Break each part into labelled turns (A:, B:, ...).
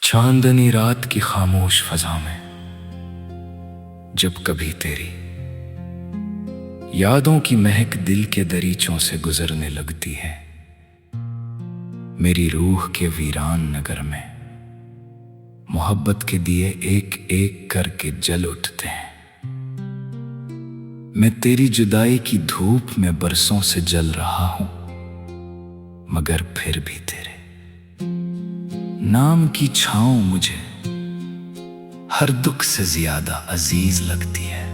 A: चांदनी रात की खामोश फजा में जब कभी तेरी यादों की महक दिल के दरीचों से गुजरने लगती है, मेरी रूह के वीरान नगर में मोहब्बत के दिए एक एक करके जल उठते हैं। मैं तेरी जुदाई की धूप में बरसों से जल रहा हूं, मगर फिर भी तेरे नाम की छांव मुझे हर दुख से ज्यादा अजीज लगती है।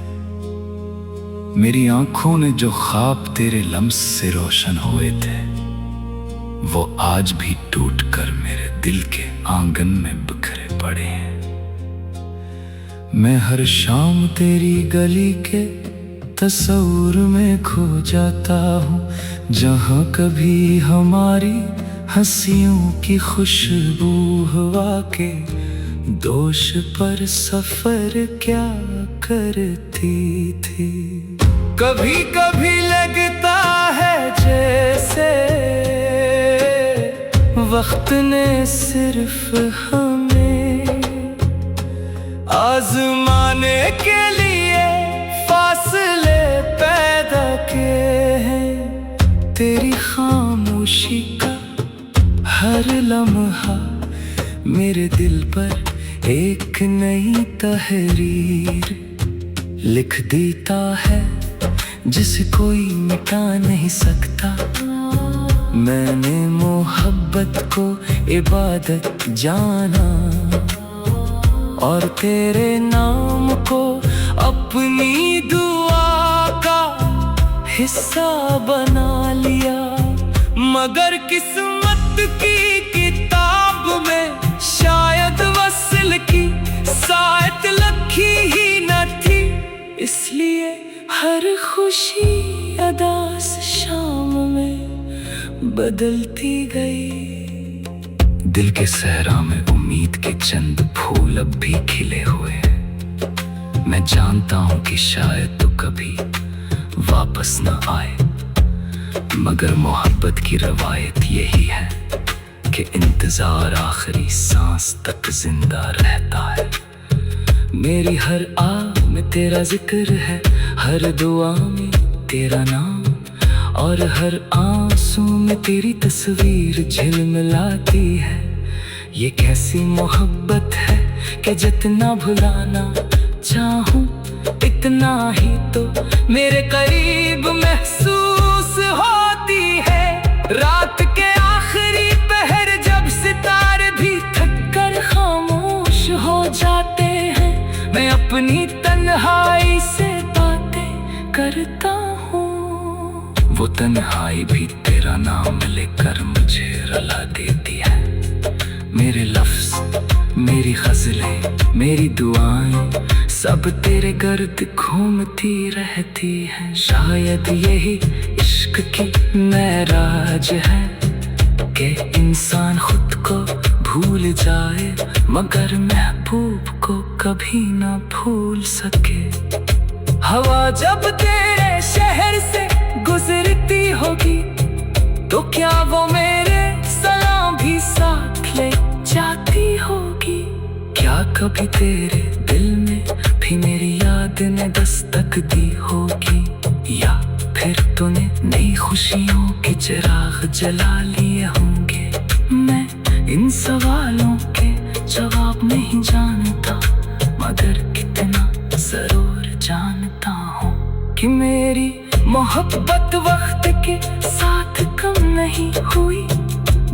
A: मेरी आंखों ने जो ख्वाब तेरे लम्स से रोशन हुए थे, वो आज भी टूटकर मेरे दिल के आंगन में बिखरे पड़े हैं। मैं हर शाम तेरी गली के तस्वुर में खो जाता हूँ, जहाँ कभी हमारी हंसियों की खुशबू हवा के दोष पर सफर क्या करती थी। कभी कभी लगता है जैसे वक्त ने सिर्फ हमें आजमाने के लिए फासले पैदा किए हैं। तेरी खामोशी का हर लम्हा मेरे दिल पर एक नई तहरीर लिख देता है, जिसे कोई मिटा नहीं सकता। मैंने मोहब्बत को इबादत जाना और तेरे नाम को अपनी दुआ का हिस्सा बना लिया, मगर किस्मत की किताब में शायद वस्ल की सायत लिखी ही न थी। इसलिए हर खुशी अदास शाम में बदलती गई। दिल के सहरा में उम्मीद के चंद फूल अब भी खिले हुए हैं। मैं जानता हूं कि शायद तो कभी वापस न आए, मगर मोहब्बत की रवायत यही है कि इंतजार आखिरी सांस तक जिंदा रहता है। मेरी हर आ में तेरा जिक्र है, हर दुआ में तेरा नाम, और हर आंसू में तेरी तस्वीर झिलमिलाती है। ये कैसी मोहब्बत है कि जितना भुलाना चाहूं इतना ही तो मेरे करीब महसूस होती है। रात के आखिरी पहर जब सितारे भी थक कर खामोश हो जाते हैं, मैं अपनी तन्हाई से बातें करता हूँ। वो तन्हाई भी तेरा नाम लेकर मुझे रुला देती है। मेरे लफ्ज, मेरी गज़लें, मेरी दुआएं सब तेरे गर्द घूमती रहती हैं। शायद यही इश्क की महराज है कि इंसान खुद को भूल जाए, मगर महबूब को कभी ना भूल सके। हवा जब तेरे शहर से गुजरती होगी, तो क्या वो मेरे सलाम भी साथ ले जाती होगी। क्या कभी तेरे दिल में भी मेरी याद ने दस्तक दी होगी, या फिर तूने नई खुशियों के चिराग जला लिए होंगे। मैं इन सवालों के जवाब नहीं जानता, मगर कितना जरूर जानता हूँ कि मेरी मोहब्बत वक्त के साथ कम नहीं हुई,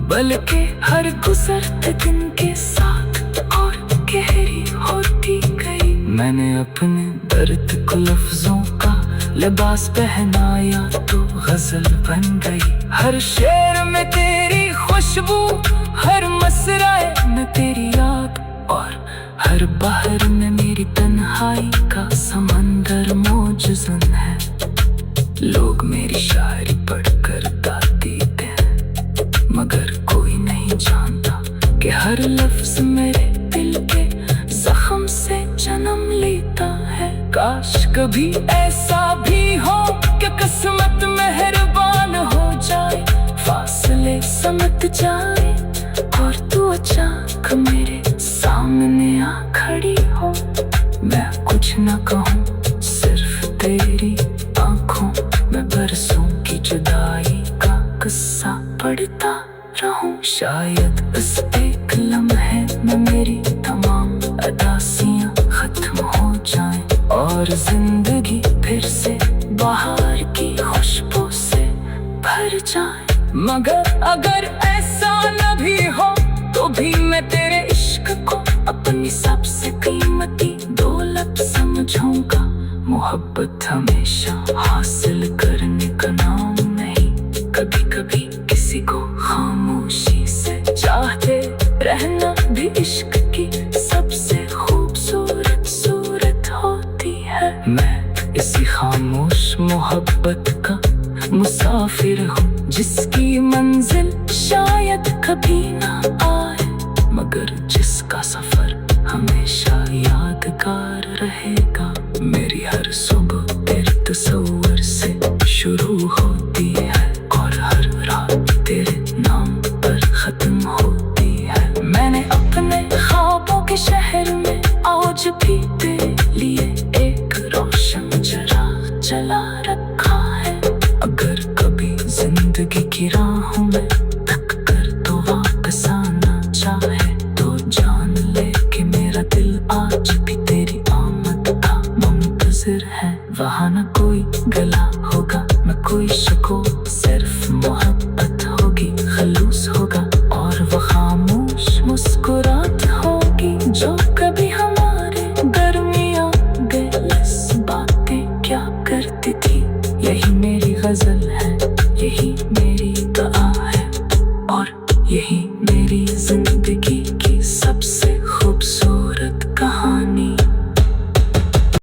A: बल्कि हर गुजरते दिन के साथ और गहरी होती गई। मैंने अपने दर्द को लफ्जों का लिबास पहनाया तो गजल बन गई। हर शेर में तेरी खुशबू, हर मसराए में तेरी याद, और हर बहर में मेरी तन्हाई का समंदर मौजूद है। लोग मेरी शायरी पढ़कर गा देते हैं, मगर कोई नहीं जानता कि हर लफ्ज मेरे दिल के जख्म से जन्म लेता है। काश कभी ऐसा भी हो कि किस्मत मेहरबान हो जाए, फासले समझ जाए और तू अचानक मेरे यहाँ खड़ी हो, मैं कुछ न कहूँ, सिर्फ तेरी आंखों में बरसों की जुदाई का किस्सा पढ़ता रहूं। शायद इस एक लम्हे में मेरी तमाम उदासियां खत्म हो जाएं और जिंदगी फिर से बाहर की खुशबू से भर जाए। मगर अगर ऐसा न भी हो तो भी मैं तेरे इश्क को अपनी सबसे कीमती दौलत समझूंगा। मोहब्बत हमेशा हासिल करने का नाम नहीं, कभी कभी किसी को खामोशी से चाहते रहना भी इश्क की सबसे खूबसूरत सूरत होती है। मैं इसी खामोश मोहब्बत का मुसाफिर हूँ, जिसकी मंजिल शायद कभी ना आए, मगर जिसका सफर हमेशा यादगार रहेगा। मेरी हर सुबह तेरे तस्वीर